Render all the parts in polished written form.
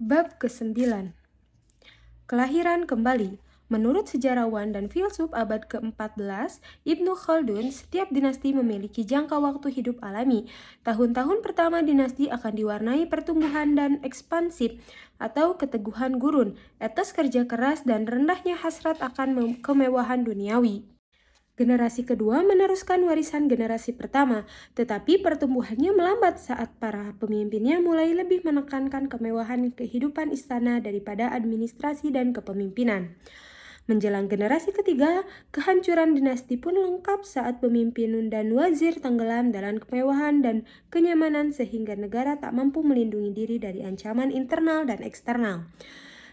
Bab ke-9. Kelahiran kembali. Menurut sejarawan dan filsuf abad ke-14, Ibnu Khaldun, setiap dinasti memiliki jangka waktu hidup alami. Tahun-tahun pertama dinasti akan diwarnai pertumbuhan dan ekspansif atau keteguhan gurun, etos kerja keras dan rendahnya hasrat akan kemewahan duniawi. Generasi kedua meneruskan warisan generasi pertama, tetapi pertumbuhannya melambat saat para pemimpinnya mulai lebih menekankan kemewahan kehidupan istana daripada administrasi dan kepemimpinan. Menjelang generasi ketiga, kehancuran dinasti pun lengkap saat pemimpin dan wazir tenggelam dalam kemewahan dan kenyamanan sehingga negara tak mampu melindungi diri dari ancaman internal dan eksternal.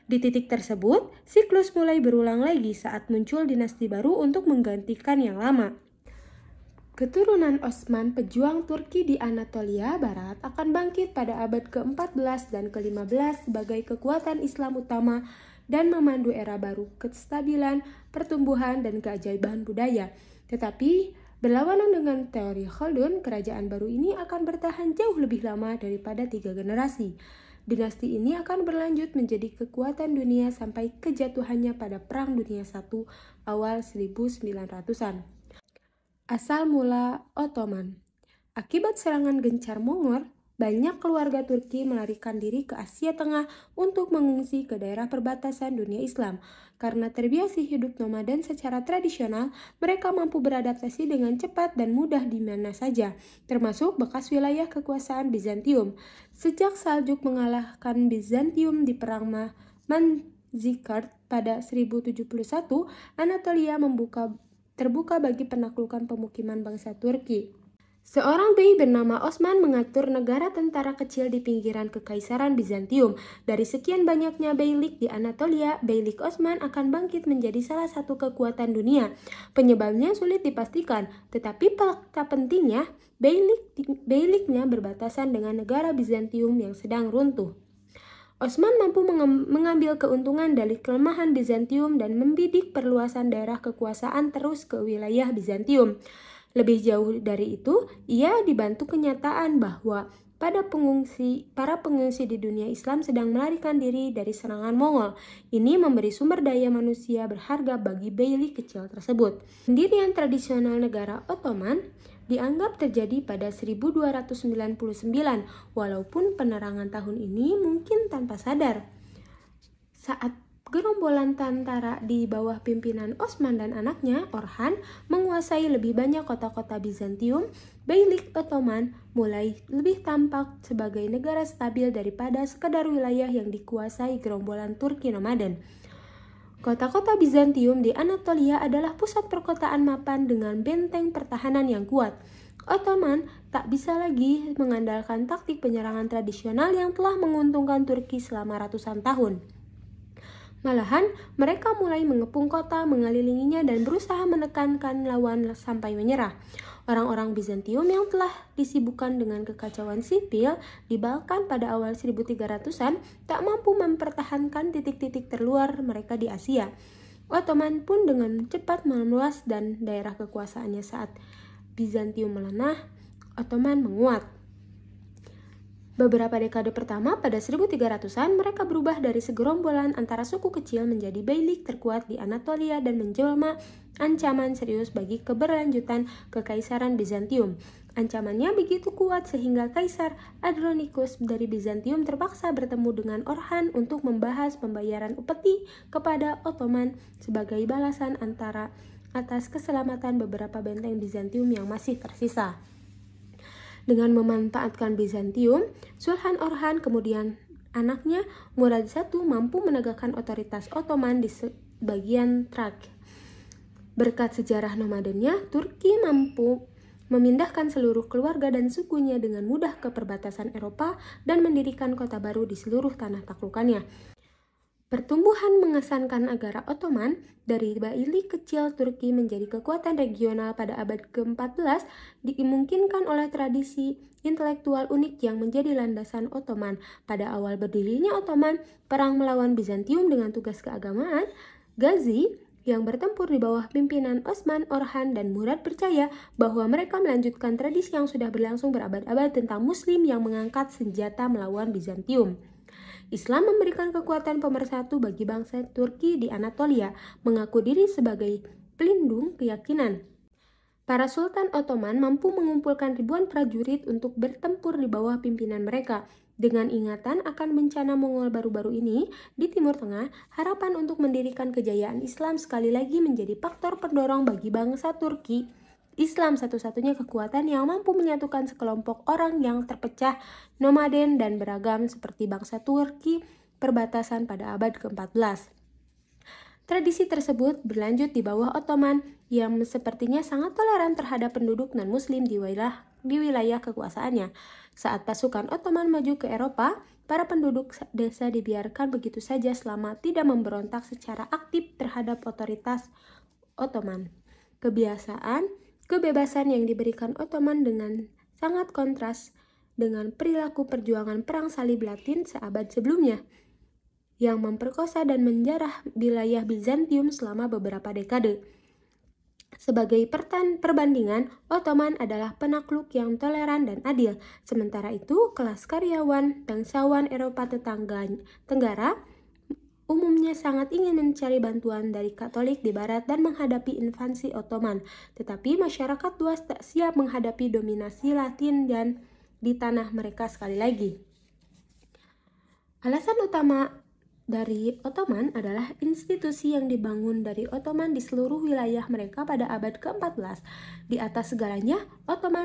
Di titik tersebut, siklus mulai berulang lagi saat muncul dinasti baru untuk menggantikan yang lama. Keturunan Osman, pejuang Turki di Anatolia Barat, akan bangkit pada abad ke-14 dan ke-15 sebagai kekuatan Islam utama dan memandu era baru kestabilan, pertumbuhan, dan keajaiban budaya. Tetapi, berlawanan dengan teori Khaldun, kerajaan baru ini akan bertahan jauh lebih lama daripada 3 generasi. Dinasti ini akan berlanjut menjadi kekuatan dunia sampai kejatuhannya pada Perang Dunia I awal 1900-an. Asal mula Ottoman. Akibat serangan gencar Mongol, banyak keluarga Turki melarikan diri ke Asia Tengah untuk mengungsi ke daerah perbatasan dunia Islam. Karena terbiasa hidup nomaden secara tradisional, mereka mampu beradaptasi dengan cepat dan mudah di mana saja, termasuk bekas wilayah kekuasaan Bizantium. Sejak Saljuk mengalahkan Bizantium di Perang Manzikert pada 1071, Anatolia terbuka bagi penaklukan pemukiman bangsa Turki. Seorang bey bernama Osman mengatur negara tentara kecil di pinggiran Kekaisaran Bizantium. Dari sekian banyaknya beylik di Anatolia, beylik Osman akan bangkit menjadi salah satu kekuatan dunia. Penyebabnya sulit dipastikan, tetapi fakta pentingnya, beyliknya berbatasan dengan negara Bizantium yang sedang runtuh. Osman mampu mengambil keuntungan dari kelemahan Bizantium dan membidik perluasan daerah kekuasaan terus ke wilayah Bizantium. Lebih jauh dari itu, ia dibantu kenyataan bahwa para pengungsi di dunia Islam sedang melarikan diri dari serangan Mongol. Ini memberi sumber daya manusia berharga bagi beylik kecil tersebut. Pendirian tradisional negara Ottoman dianggap terjadi pada 1299, walaupun penerangan tahun ini mungkin tanpa sadar. Saat gerombolan tentara di bawah pimpinan Osman dan anaknya, Orhan, menguasai lebih banyak kota-kota Bizantium, beylik Ottoman mulai lebih tampak sebagai negara stabil daripada sekadar wilayah yang dikuasai gerombolan Turki nomaden. Kota-kota Bizantium di Anatolia adalah pusat perkotaan mapan dengan benteng pertahanan yang kuat. Ottoman tak bisa lagi mengandalkan taktik penyerangan tradisional yang telah menguntungkan Turki selama ratusan tahun. Malahan, mereka mulai mengepung kota, mengelilinginya, dan berusaha menekankan lawan sampai menyerah. Orang-orang Bizantium yang telah disibukkan dengan kekacauan sipil di Balkan pada awal 1300-an tak mampu mempertahankan titik-titik terluar mereka di Asia. Ottoman pun dengan cepat meluas dan daerah kekuasaannya saat Bizantium melemah, Ottoman menguat. Beberapa dekade pertama pada 1300-an, mereka berubah dari segerombolan antara suku kecil menjadi beylik terkuat di Anatolia dan menjelma ancaman serius bagi keberlanjutan Kekaisaran Bizantium. Ancamannya begitu kuat sehingga Kaisar Andronicus dari Bizantium terpaksa bertemu dengan Orhan untuk membahas pembayaran upeti kepada Ottoman sebagai balasan atas keselamatan beberapa benteng Bizantium yang masih tersisa. Dengan memanfaatkan Bizantium, Sultan Orhan kemudian anaknya Murad I mampu menegakkan otoritas Ottoman di bagian Thrace. Berkat sejarah nomadennya, Turki mampu memindahkan seluruh keluarga dan sukunya dengan mudah ke perbatasan Eropa dan mendirikan kota baru di seluruh tanah taklukannya. Pertumbuhan mengesankan negara Ottoman dari beylik kecil Turki menjadi kekuatan regional pada abad ke-14 dimungkinkan oleh tradisi intelektual unik yang menjadi landasan Ottoman. Pada awal berdirinya Ottoman, perang melawan Bizantium dengan tugas keagamaan, Ghazi yang bertempur di bawah pimpinan Osman, Orhan, dan Murad percaya bahwa mereka melanjutkan tradisi yang sudah berlangsung berabad-abad tentang Muslim yang mengangkat senjata melawan Bizantium. Islam memberikan kekuatan pemersatu bagi bangsa Turki di Anatolia, mengaku diri sebagai pelindung keyakinan. Para Sultan Ottoman mampu mengumpulkan ribuan prajurit untuk bertempur di bawah pimpinan mereka. Dengan ingatan akan bencana Mongol baru-baru ini di Timur Tengah, harapan untuk mendirikan kejayaan Islam sekali lagi menjadi faktor pendorong bagi bangsa Turki. Islam satu-satunya kekuatan yang mampu menyatukan sekelompok orang yang terpecah, nomaden, dan beragam seperti bangsa Turki perbatasan pada abad ke-14. Tradisi tersebut berlanjut di bawah Ottoman yang sepertinya sangat toleran terhadap penduduk non-muslim di wilayah kekuasaannya. Saat pasukan Ottoman maju ke Eropa, para penduduk desa dibiarkan begitu saja selama tidak memberontak secara aktif terhadap otoritas Ottoman. Kebebasan yang diberikan Ottoman dengan sangat kontras dengan perilaku perjuangan perang salib Latin seabad sebelumnya, yang memperkosa dan menjarah wilayah Bizantium selama beberapa dekade. Sebagai perbandingan, Ottoman adalah penakluk yang toleran dan adil. Sementara itu, kelas karyawan, bangsawan Eropa Tenggara umumnya sangat ingin mencari bantuan dari Katolik di Barat dan menghadapi invasi Ottoman. Tetapi masyarakat luas tak siap menghadapi dominasi Latin dan di tanah mereka sekali lagi. Alasan utama dari Ottoman adalah institusi yang dibangun dari Ottoman di seluruh wilayah mereka pada abad ke-14. Di atas segalanya, Ottoman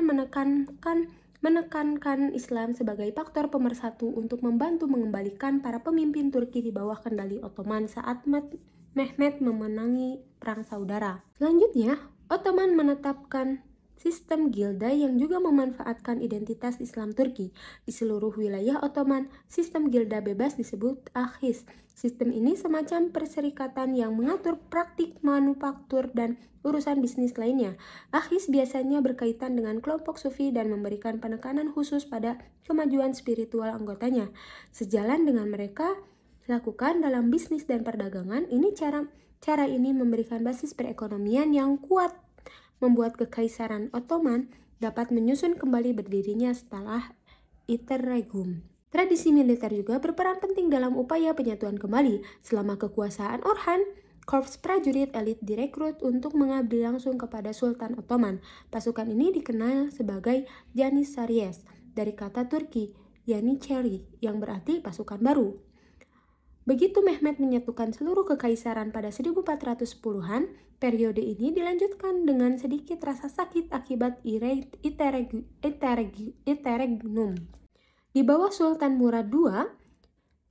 menekankan Islam sebagai faktor pemersatu untuk membantu mengembalikan para pemimpin Turki di bawah kendali Ottoman saat Mehmed memenangi Perang Saudara. Selanjutnya, Ottoman menetapkan sistem gilda yang juga memanfaatkan identitas Islam Turki. Di seluruh wilayah Ottoman, sistem gilda bebas disebut Ahis. Sistem ini semacam perserikatan yang mengatur praktik manufaktur dan urusan bisnis lainnya. Ahis biasanya berkaitan dengan kelompok sufi dan memberikan penekanan khusus pada kemajuan spiritual anggotanya. Sejalan dengan mereka lakukan dalam bisnis dan perdagangan, cara ini memberikan basis perekonomian yang kuat, membuat Kekaisaran Ottoman dapat menyusun kembali berdirinya setelah Interregnum. Tradisi militer juga berperan penting dalam upaya penyatuan kembali. Selama kekuasaan Orhan, korps prajurit elit direkrut untuk mengabdi langsung kepada Sultan Ottoman. Pasukan ini dikenal sebagai Janissaries, dari kata Turki Yanicheri, yang berarti pasukan baru. Begitu Mehmed menyatukan seluruh kekaisaran pada 1410-an, periode ini dilanjutkan dengan sedikit rasa sakit akibat Interregnum. Di bawah Sultan Murad II,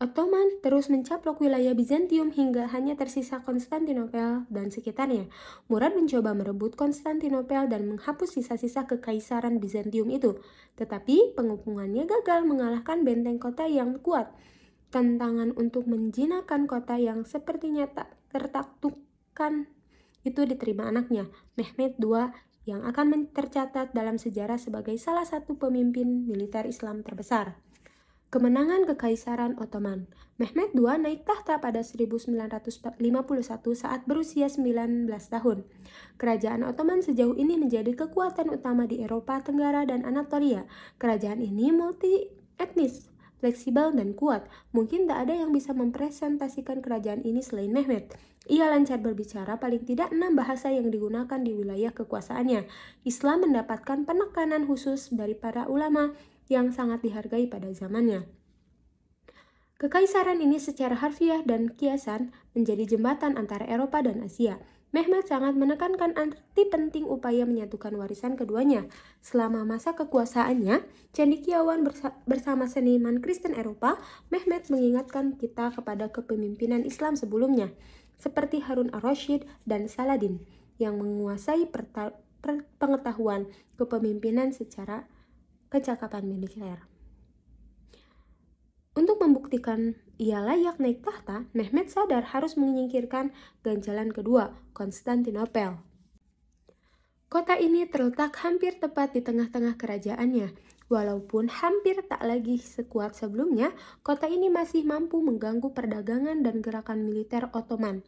Ottoman terus mencaplok wilayah Bizantium hingga hanya tersisa Konstantinopel dan sekitarnya. Murad mencoba merebut Konstantinopel dan menghapus sisa-sisa kekaisaran Bizantium itu, tetapi pengepungannya gagal mengalahkan benteng kota yang kuat. Tantangan untuk menjinakkan kota yang sepertinya tak tertaklukkan itu diterima anaknya, Mehmed II, yang akan tercatat dalam sejarah sebagai salah satu pemimpin militer Islam terbesar. Kemenangan Kekaisaran Ottoman. Mehmed II naik tahta pada 1951 saat berusia 19 tahun. Kerajaan Ottoman sejauh ini menjadi kekuatan utama di Eropa Tenggara dan Anatolia. Kerajaan ini multi etnis, fleksibel dan kuat. Mungkin tak ada yang bisa mempresentasikan kerajaan ini selain Mehmed. Ia lancar berbicara paling tidak 6 bahasa yang digunakan di wilayah kekuasaannya. Islam mendapatkan penekanan khusus dari para ulama yang sangat dihargai pada zamannya. Kekaisaran ini secara harfiah dan kiasan menjadi jembatan antara Eropa dan Asia. Mehmed sangat menekankan arti penting upaya menyatukan warisan keduanya. Selama masa kekuasaannya, cendekiawan bersama seniman Kristen Eropa, Mehmed mengingatkan kita kepada kepemimpinan Islam sebelumnya, seperti Harun ar-Rasyid dan Saladin, yang menguasai pengetahuan kepemimpinan secara kecakapan militer. Untuk membuktikan ia layak naik tahta, Mehmed sadar harus menyingkirkan ganjalan kedua, Konstantinopel. Kota ini terletak hampir tepat di tengah-tengah kerajaannya. Walaupun hampir tak lagi sekuat sebelumnya, kota ini masih mampu mengganggu perdagangan dan gerakan militer Ottoman.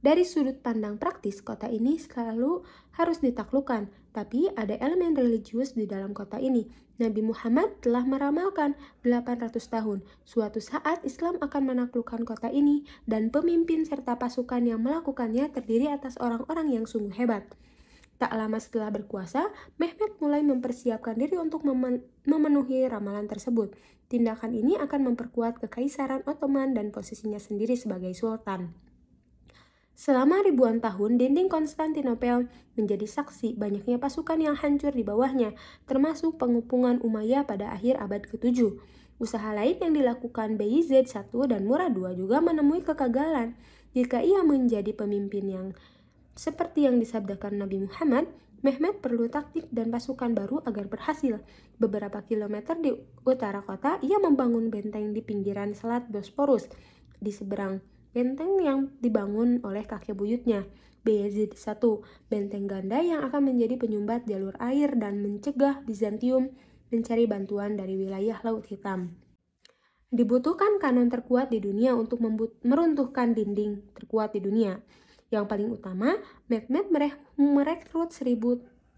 Dari sudut pandang praktis, kota ini selalu harus ditaklukkan, tapi ada elemen religius di dalam kota ini. Nabi Muhammad telah meramalkan 800 tahun, suatu saat Islam akan menaklukkan kota ini dan pemimpin serta pasukan yang melakukannya terdiri atas orang-orang yang sungguh hebat. Tak lama setelah berkuasa, Mehmed mulai mempersiapkan diri untuk memenuhi ramalan tersebut. Tindakan ini akan memperkuat kekaisaran Ottoman dan posisinya sendiri sebagai sultan. Selama ribuan tahun, dinding Konstantinopel menjadi saksi banyaknya pasukan yang hancur di bawahnya, termasuk pengepungan Umayyah pada akhir abad ke-7. Usaha lain yang dilakukan Bayezid I dan Murad II juga menemui kegagalan. Jika ia menjadi pemimpin yang seperti yang disabdakan Nabi Muhammad, Mehmed perlu taktik dan pasukan baru agar berhasil. Beberapa kilometer di utara kota, ia membangun benteng di pinggiran Selat Bosporus, di seberang benteng yang dibangun oleh kakek buyutnya, Bayezid I, benteng ganda yang akan menjadi penyumbat jalur air dan mencegah Bizantium mencari bantuan dari wilayah Laut Hitam. Dibutuhkan kanon terkuat di dunia untuk meruntuhkan dinding terkuat di dunia. Yang paling utama, Mehmed merekrut 100.000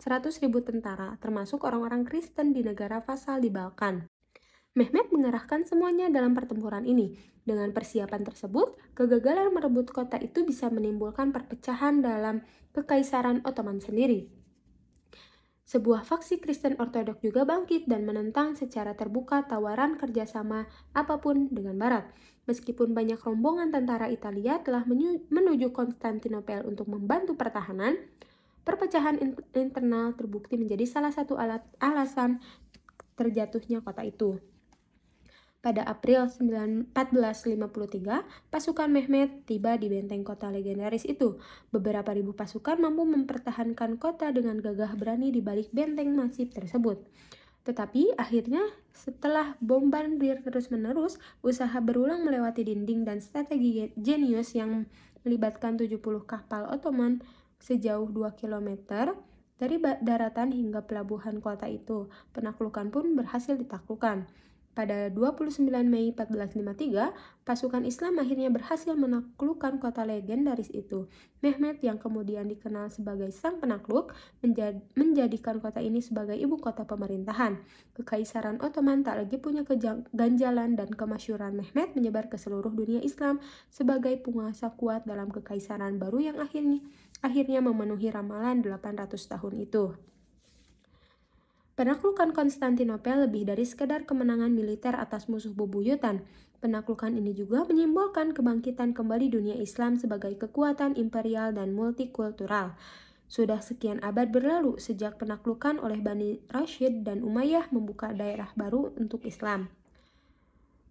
tentara, termasuk orang-orang Kristen di negara vasal di Balkan. Mehmed mengerahkan semuanya dalam pertempuran ini. Dengan persiapan tersebut, kegagalan merebut kota itu bisa menimbulkan perpecahan dalam Kekaisaran Ottoman sendiri. Sebuah faksi Kristen Ortodok juga bangkit dan menentang secara terbuka tawaran kerjasama apapun dengan Barat. Meskipun banyak rombongan tentara Italia telah menuju Konstantinopel untuk membantu pertahanan, perpecahan internal terbukti menjadi salah satu alasan terjatuhnya kota itu. Pada April 1453, pasukan Mehmed tiba di benteng kota legendaris itu. Beberapa ribu pasukan mampu mempertahankan kota dengan gagah berani di balik benteng masif tersebut. Tetapi akhirnya setelah bombardir terus-menerus, usaha berulang melewati dinding dan strategi jenius yang melibatkan 70 kapal Ottoman sejauh 2 km dari daratan hingga pelabuhan kota itu, penaklukan pun berhasil ditaklukkan. Pada 29 Mei 1453, pasukan Islam akhirnya berhasil menaklukkan kota legendaris itu. Mehmed yang kemudian dikenal sebagai sang penakluk menjadikan kota ini sebagai ibu kota pemerintahan. Kekaisaran Ottoman tak lagi punya keganjalan dan kemasyhuran Mehmed menyebar ke seluruh dunia Islam sebagai penguasa kuat dalam kekaisaran baru yang akhirnya memenuhi ramalan 800 tahun itu. Penaklukan Konstantinopel lebih dari sekedar kemenangan militer atas musuh bebuyutan. Penaklukan ini juga menyimbolkan kebangkitan kembali dunia Islam sebagai kekuatan imperial dan multikultural. Sudah sekian abad berlalu sejak penaklukan oleh Bani Rashid dan Umayyah membuka daerah baru untuk Islam.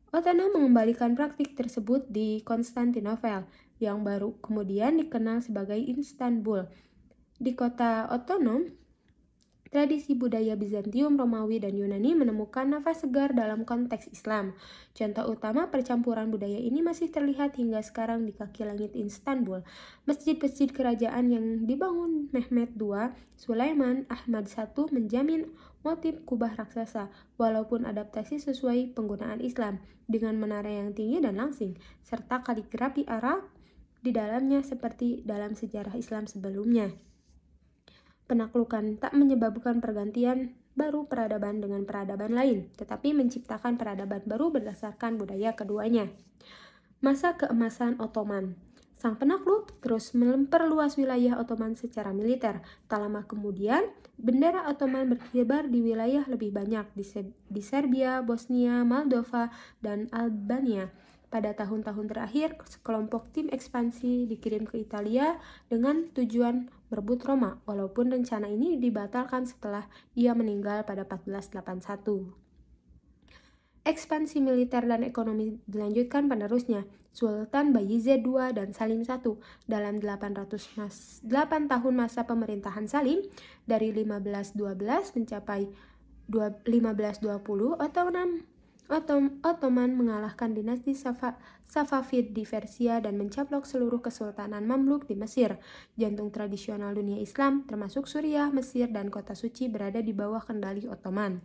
Ottoman mengembalikan praktik tersebut di Konstantinopel, yang baru kemudian dikenal sebagai Istanbul. Di kota Ottoman, tradisi budaya Bizantium, Romawi, dan Yunani menemukan nafas segar dalam konteks Islam. Contoh utama percampuran budaya ini masih terlihat hingga sekarang di kaki langit Istanbul. Masjid-masjid kerajaan yang dibangun Mehmed II, Sulaiman Ahmad I menjamin motif kubah raksasa, walaupun adaptasi sesuai penggunaan Islam, dengan menara yang tinggi dan langsing, serta kaligrafi Arab di dalamnya seperti dalam sejarah Islam sebelumnya. Penaklukan tak menyebabkan pergantian baru peradaban dengan peradaban lain, tetapi menciptakan peradaban baru berdasarkan budaya keduanya. Masa keemasan Ottoman. Sang penakluk terus memperluas wilayah Ottoman secara militer. Tak lama kemudian, bendera Ottoman berkibar di wilayah lebih banyak di Serbia, Bosnia, Moldova, dan Albania. Pada tahun-tahun terakhir, sekelompok tim ekspansi dikirim ke Italia dengan tujuan merebut Roma, walaupun rencana ini dibatalkan setelah ia meninggal pada 1481. Ekspansi militer dan ekonomi dilanjutkan penerusnya, Sultan Bayezid II dan Salim I. Dalam 8 tahun masa pemerintahan Salim, dari 1512 mencapai 1520, Ottoman mengalahkan dinasti Safavid di Persia dan mencaplok seluruh kesultanan Mamluk di Mesir. Jantung tradisional dunia Islam, termasuk Suriah, Mesir, dan kota suci berada di bawah kendali Ottoman.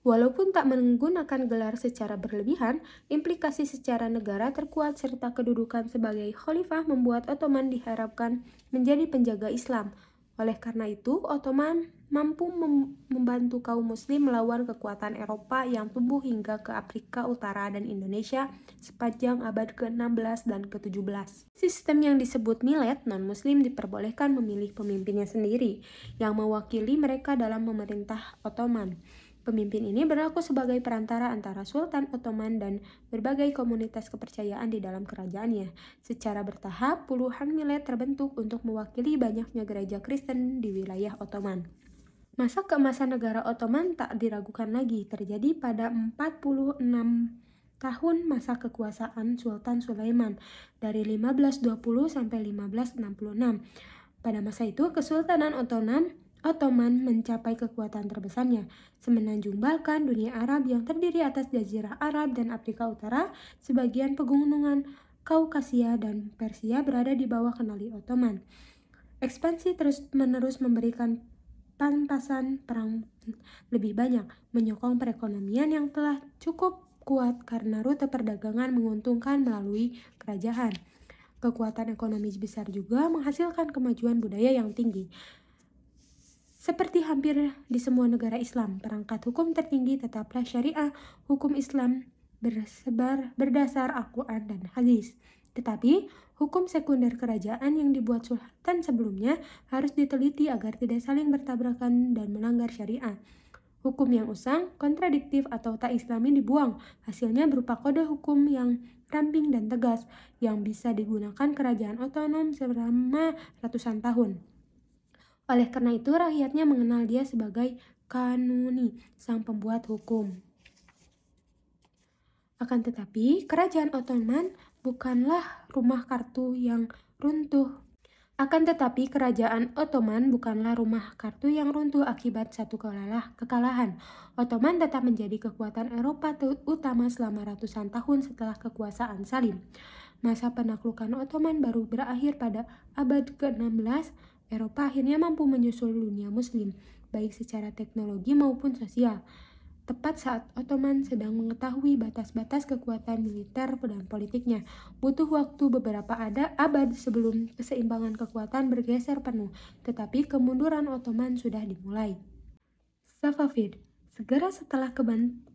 Walaupun tak menggunakan gelar secara berlebihan, implikasi secara negara terkuat serta kedudukan sebagai khalifah membuat Ottoman diharapkan menjadi penjaga Islam. Oleh karena itu, Ottoman mampu membantu kaum muslim melawan kekuatan Eropa yang tumbuh hingga ke Afrika Utara dan Indonesia sepanjang abad ke-16 dan ke-17. Sistem yang disebut milet non-muslim diperbolehkan memilih pemimpinnya sendiri yang mewakili mereka dalam memerintah Ottoman. Pemimpin ini berlaku sebagai perantara antara Sultan Ottoman dan berbagai komunitas kepercayaan di dalam kerajaannya. Secara bertahap, puluhan milet terbentuk untuk mewakili banyaknya gereja Kristen di wilayah Ottoman. Masa keemasan negara Ottoman tak diragukan lagi, terjadi pada 46 tahun masa kekuasaan Sultan Sulaiman dari 1520 sampai 1566. Pada masa itu, Kesultanan Ottoman mencapai kekuatan terbesarnya. Semenanjung Balkan, dunia Arab yang terdiri atas Jazirah Arab dan Afrika Utara, sebagian pegunungan Kaukasia dan Persia berada di bawah kendali Ottoman. Ekspansi terus-menerus memberikan pampasan perang lebih banyak, menyokong perekonomian yang telah cukup kuat karena rute perdagangan menguntungkan melalui kerajaan. Kekuatan ekonomi besar juga menghasilkan kemajuan budaya yang tinggi. Seperti hampir di semua negara Islam, perangkat hukum tertinggi tetaplah syariah, hukum Islam berdasar Al-Quran dan hadis. Tetapi, hukum sekunder kerajaan yang dibuat sultan sebelumnya harus diteliti agar tidak saling bertabrakan dan melanggar syariah. Hukum yang usang, kontradiktif, atau tak islami dibuang. Hasilnya berupa kode hukum yang ramping dan tegas yang bisa digunakan kerajaan otonom selama ratusan tahun. Oleh karena itu, rakyatnya mengenal dia sebagai Kanuni, sang pembuat hukum. Akan tetapi, kerajaan Ottoman bukanlah rumah kartu yang runtuh. Akibat satu kekalahan. Ottoman tetap menjadi kekuatan Eropa utama selama ratusan tahun setelah kekuasaan Salim. Masa penaklukan Ottoman baru berakhir pada abad ke-16. Eropa akhirnya mampu menyusul dunia muslim, baik secara teknologi maupun sosial. Tepat saat Ottoman sedang mengetahui batas-batas kekuatan militer dan politiknya, butuh waktu beberapa abad sebelum keseimbangan kekuatan bergeser penuh, tetapi kemunduran Ottoman sudah dimulai. Safavid. Segera setelah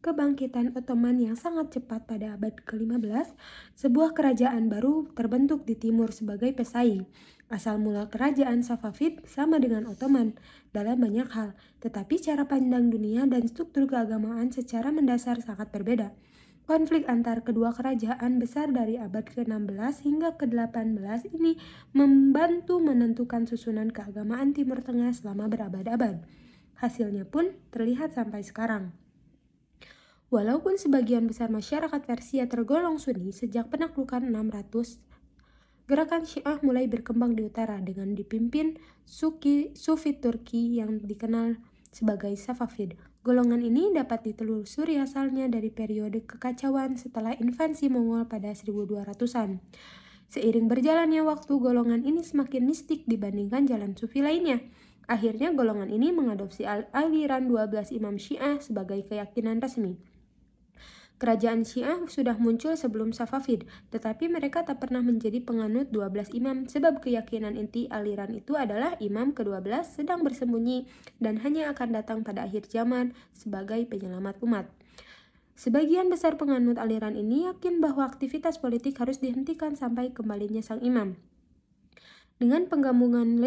kebangkitan Ottoman yang sangat cepat pada abad ke-15, sebuah kerajaan baru terbentuk di timur sebagai pesaing. Asal mula kerajaan Safavid sama dengan Ottoman dalam banyak hal, tetapi cara pandang dunia dan struktur keagamaan secara mendasar sangat berbeda. Konflik antar kedua kerajaan besar dari abad ke-16 hingga ke-18 ini membantu menentukan susunan keagamaan Timur Tengah selama berabad-abad. Hasilnya pun terlihat sampai sekarang. Walaupun sebagian besar masyarakat Persia tergolong Sunni sejak penaklukan 600, gerakan Syiah mulai berkembang di utara dengan dipimpin Sufi Turki yang dikenal sebagai Safavid. Golongan ini dapat ditelusuri asalnya dari periode kekacauan setelah invasi Mongol pada 1200-an. Seiring berjalannya waktu, golongan ini semakin mistik dibandingkan jalan Sufi lainnya. Akhirnya golongan ini mengadopsi aliran 12 imam Syiah sebagai keyakinan resmi. Kerajaan Syiah sudah muncul sebelum Safavid, tetapi mereka tak pernah menjadi penganut 12 imam sebab keyakinan inti aliran itu adalah imam ke-12 sedang bersembunyi dan hanya akan datang pada akhir zaman sebagai penyelamat umat. Sebagian besar penganut aliran ini yakin bahwa aktivitas politik harus dihentikan sampai kembalinya sang imam. Dengan penggabungan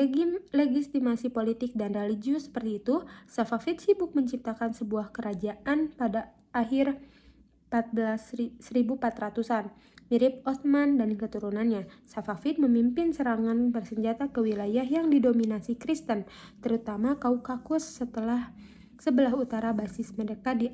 legitimasi politik dan religius seperti itu, Safavid sibuk menciptakan sebuah kerajaan pada akhir 1400-an. Mirip Utsman dan keturunannya, Safavid memimpin serangan bersenjata ke wilayah yang didominasi Kristen, terutama Kaukasus sebelah utara basis mereka di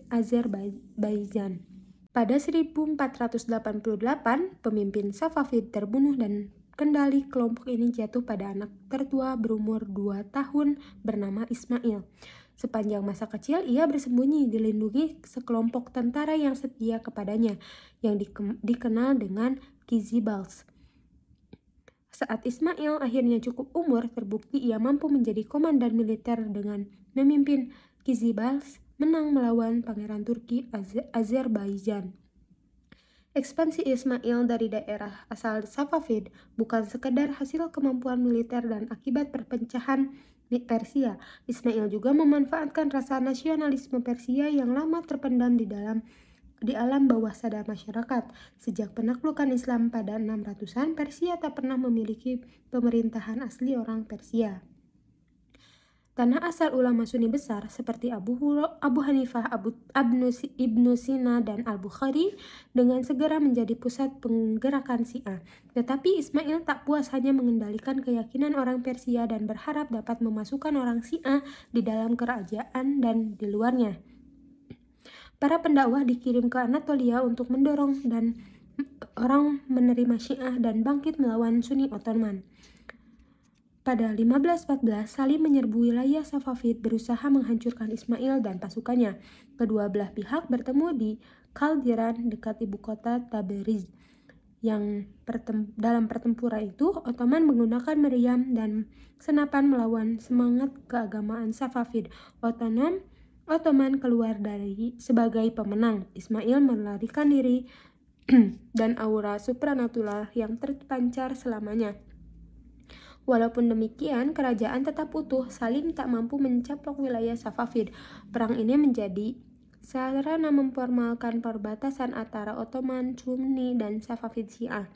Azerbaijan. Pada 1488, pemimpin Safavid terbunuh dan kendali kelompok ini jatuh pada anak tertua berumur 2 tahun bernama Ismail. Sepanjang masa kecil, ia bersembunyi dilindungi sekelompok tentara yang setia kepadanya, yang dikenal dengan Kizibals. Saat Ismail akhirnya cukup umur, terbukti ia mampu menjadi komandan militer dengan memimpin Kizibals menang melawan Pangeran Turki Azerbaijan. Ekspansi Ismail dari daerah asal Safavid bukan sekedar hasil kemampuan militer dan akibat perpecahan Persia. Ismail juga memanfaatkan rasa nasionalisme Persia yang lama terpendam di alam bawah sadar masyarakat. Sejak penaklukan Islam pada 600-an, Persia tak pernah memiliki pemerintahan asli orang Persia. Tanah asal ulama Sunni besar seperti Abu Hanifah, Ibnu Sina, dan Al-Bukhari dengan segera menjadi pusat penggerakan Syiah. Tetapi Ismail tak puas hanya mengendalikan keyakinan orang Persia dan berharap dapat memasukkan orang Syiah di dalam kerajaan dan di luarnya. Para pendakwah dikirim ke Anatolia untuk mendorong dan orang menerima Syiah dan bangkit melawan Sunni Ottoman. Pada 1514, Salim menyerbu wilayah Safavid berusaha menghancurkan Ismail dan pasukannya. Kedua belah pihak bertemu di Kaldiran dekat ibu kota Tabriz. Dalam pertempuran itu, Ottoman menggunakan meriam dan senapan melawan semangat keagamaan Safavid. Ottoman keluar sebagai pemenang. Ismail melarikan diri dan aura supranatural yang terpancar selamanya. Walaupun demikian, kerajaan tetap utuh. Salim tak mampu mencaplok wilayah Safavid. Perang ini menjadi sarana memformalkan perbatasan antara Ottoman, Sunni, dan Safavid Syiah,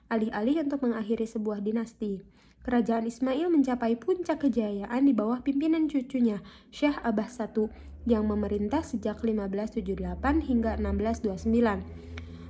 alih-alih untuk mengakhiri sebuah dinasti. Kerajaan Ismail mencapai puncak kejayaan di bawah pimpinan cucunya, Syah Abbas I, yang memerintah sejak 1578 hingga 1629.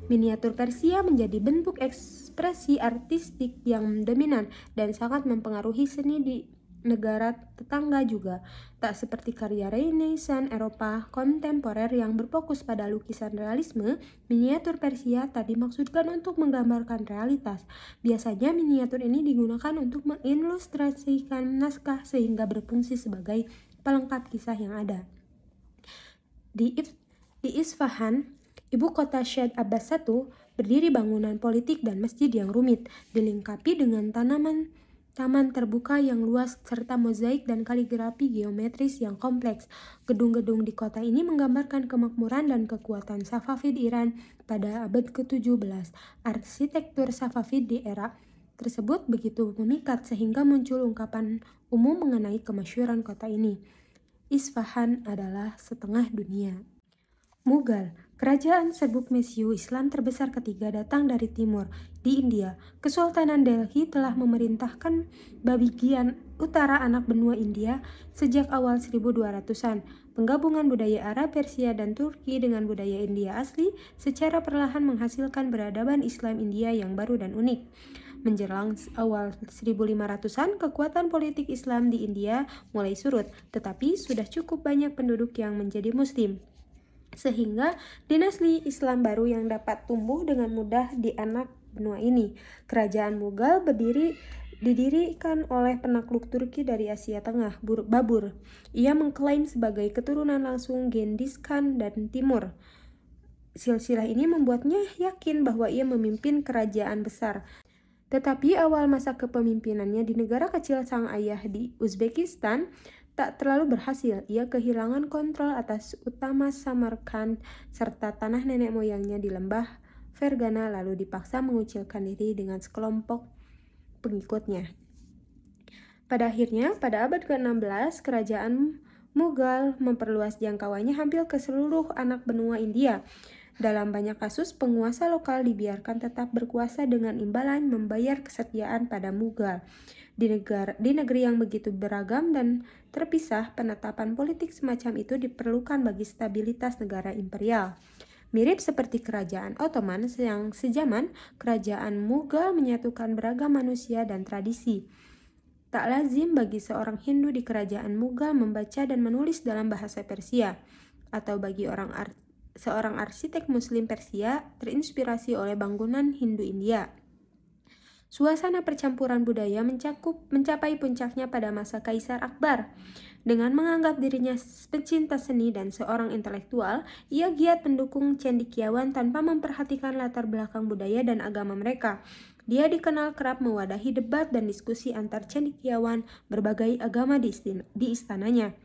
Miniatur Persia menjadi bentuk ekspresi artistik yang dominan dan sangat mempengaruhi seni di negara tetangga juga. Tak seperti karya Renaissance Eropa kontemporer yang berfokus pada lukisan realisme, miniatur Persia tak dimaksudkan untuk menggambarkan realitas. Biasanya miniatur ini digunakan untuk mengilustrasikan naskah sehingga berfungsi sebagai pelengkap kisah yang ada. Di Isfahan, ibu kota Syed Abbas I, berdiri bangunan politik dan masjid yang rumit, dilengkapi dengan taman terbuka yang luas serta mozaik dan kaligrafi geometris yang kompleks. Gedung-gedung di kota ini menggambarkan kemakmuran dan kekuatan Safavid Iran pada abad ke-17. Arsitektur Safavid di era tersebut begitu memikat sehingga muncul ungkapan umum mengenai kemasyhuran kota ini. Isfahan adalah setengah dunia. Mughal, kerajaan serbuk Mesyu Islam terbesar ketiga, datang dari timur. Di India, Kesultanan Delhi telah memerintahkan bagian utara anak benua India sejak awal 1200-an. Penggabungan budaya Arab, Persia, dan Turki dengan budaya India asli secara perlahan menghasilkan peradaban Islam India yang baru dan unik. Menjelang awal 1500-an, kekuatan politik Islam di India mulai surut, tetapi sudah cukup banyak penduduk yang menjadi Muslim, sehingga dinasti Islam baru yang dapat tumbuh dengan mudah di anak benua ini. Kerajaan Mughal didirikan oleh penakluk Turki dari Asia Tengah, Babur. Ia mengklaim sebagai keturunan langsung Genghis Khan dan Timur. Silsilah ini membuatnya yakin bahwa ia memimpin kerajaan besar. Tetapi awal masa kepemimpinannya di negara kecil sang ayah di Uzbekistan tak terlalu berhasil. Ia kehilangan kontrol atas utama Samarkand serta tanah nenek moyangnya di lembah Fergana, lalu dipaksa mengucilkan diri dengan sekelompok pengikutnya. Pada akhirnya, pada abad ke-16, kerajaan Mughal memperluas jangkauannya hampir ke seluruh anak benua India. Dalam banyak kasus, penguasa lokal dibiarkan tetap berkuasa dengan imbalan membayar kesetiaan pada Mughal. Di negeri yang begitu beragam dan terpisah, penetapan politik semacam itu diperlukan bagi stabilitas negara imperial. Mirip seperti kerajaan Ottoman yang sejaman, kerajaan Mughal menyatukan beragam manusia dan tradisi. Tak lazim bagi seorang Hindu di kerajaan Mughal membaca dan menulis dalam bahasa Persia, atau bagi seorang arsitek Muslim Persia terinspirasi oleh bangunan Hindu India. Suasana percampuran budaya mencapai puncaknya pada masa Kaisar Akbar. Dengan menganggap dirinya pecinta seni dan seorang intelektual, ia giat mendukung cendekiawan tanpa memperhatikan latar belakang budaya dan agama mereka. Dia dikenal kerap mewadahi debat dan diskusi antar cendekiawan berbagai agama di istananya.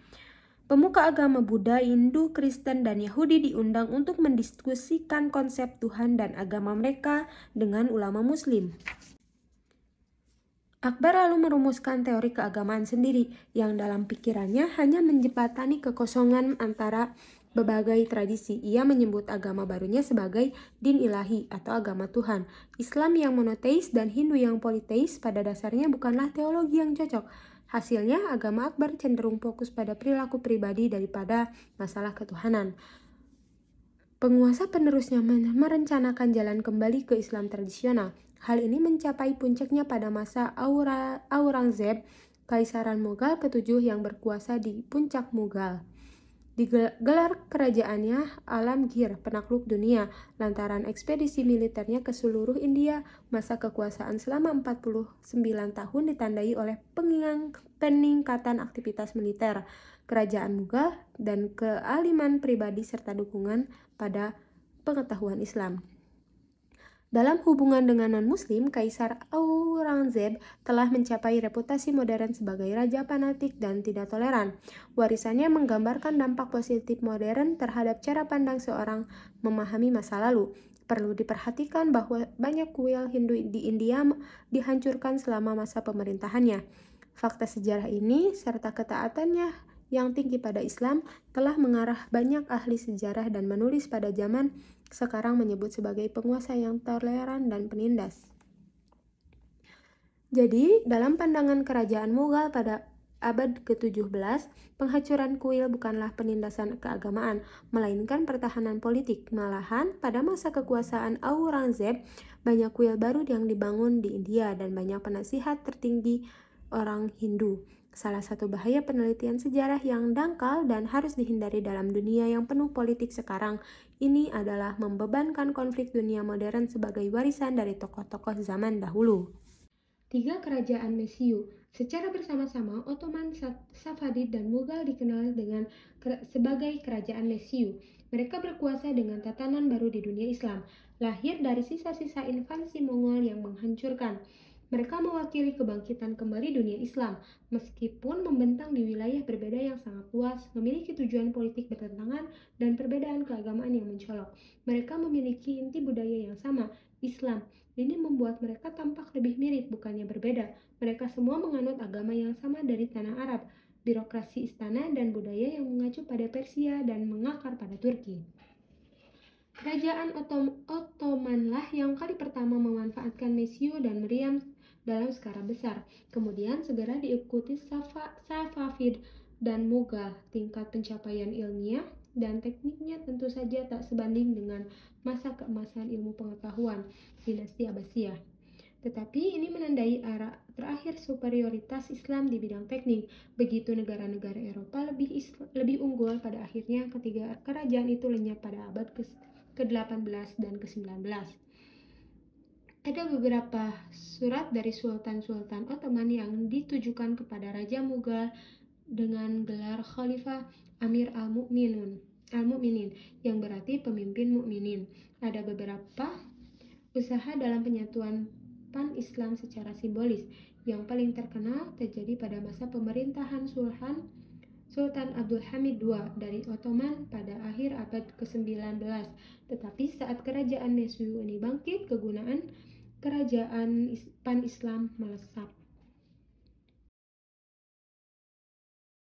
Pemuka agama Buddha, Hindu, Kristen, dan Yahudi diundang untuk mendiskusikan konsep Tuhan dan agama mereka dengan ulama Muslim. Akbar lalu merumuskan teori keagamaan sendiri yang dalam pikirannya hanya menjembatani kekosongan antara berbagai tradisi. Ia menyebut agama barunya sebagai din ilahi atau agama Tuhan. Islam yang monoteis dan Hindu yang politeis pada dasarnya bukanlah teologi yang cocok. Hasilnya, agama Akbar cenderung fokus pada perilaku pribadi daripada masalah ketuhanan. Penguasa penerusnya merencanakan jalan kembali ke Islam tradisional. Hal ini mencapai puncaknya pada masa Aurangzeb, Kaisaran Mughal ke-7 yang berkuasa di puncak Mughal. Digelar kerajaannya Alamgir, penakluk dunia, lantaran ekspedisi militernya ke seluruh India. Masa kekuasaan selama 49 tahun ditandai oleh peningkatan aktivitas militer, kerajaan Mughal, dan kealiman pribadi serta dukungan pada pengetahuan Islam. Dalam hubungan dengan non-muslim, Kaisar Aurangzeb telah mencapai reputasi modern sebagai raja fanatik dan tidak toleran. Warisannya menggambarkan dampak positif modern terhadap cara pandang seorang memahami masa lalu. Perlu diperhatikan bahwa banyak kuil Hindu di India dihancurkan selama masa pemerintahannya. Fakta sejarah ini serta ketaatannya yang tinggi pada Islam telah mengarah banyak ahli sejarah dan menulis pada zaman sekarang menyebut sebagai penguasa yang toleran dan penindas. Jadi, dalam pandangan kerajaan Mughal pada abad ke-17, penghancuran kuil bukanlah penindasan keagamaan, melainkan pertahanan politik. Malahan, pada masa kekuasaan Aurangzeb, banyak kuil baru yang dibangun di India dan banyak penasihat tertinggi orang Hindu. Salah satu bahaya penelitian sejarah yang dangkal dan harus dihindari dalam dunia yang penuh politik sekarang ini adalah membebankan konflik dunia modern sebagai warisan dari tokoh-tokoh zaman dahulu. 3 kerajaan Mesiu. Secara bersama-sama, Ottoman, Safavid, dan Mughal dikenal sebagai kerajaan Mesiu. Mereka berkuasa dengan tatanan baru di dunia Islam, lahir dari sisa-sisa invasi Mongol yang menghancurkan. Mereka mewakili kebangkitan kembali dunia Islam, meskipun membentang di wilayah berbeda yang sangat luas, memiliki tujuan politik bertentangan, dan perbedaan keagamaan yang mencolok. Mereka memiliki inti budaya yang sama, Islam. Ini membuat mereka tampak lebih mirip, bukannya berbeda. Mereka semua menganut agama yang sama dari tanah Arab, birokrasi istana, dan budaya yang mengacu pada Persia dan mengakar pada Turki. Kerajaan Ottomanlah yang kali pertama memanfaatkan Mesiu dan Meriam dalam skala besar. Kemudian segera diikuti Safavid dan Mughal. Tingkat pencapaian ilmiah dan tekniknya tentu saja tak sebanding dengan masa keemasan ilmu pengetahuan dinasti Abbasiyah. Tetapi ini menandai era terakhir superioritas Islam di bidang teknik. Begitu negara-negara Eropa lebih unggul, pada akhirnya ketiga kerajaan itu lenyap pada abad ke-18 dan ke-19. Ada beberapa surat dari Sultan-Sultan Ottoman yang ditujukan kepada Raja Mughal dengan gelar Khalifah Amir al-Mu'minin yang berarti pemimpin mukminin. Ada beberapa usaha dalam penyatuan pan-Islam secara simbolis. Yang paling terkenal terjadi pada masa pemerintahan Sultan Abdul Hamid II dari Ottoman pada akhir abad ke-19. Tetapi saat kerajaan Mesiu ini bangkit, kegunaan kerajaan pan-Islam melesat.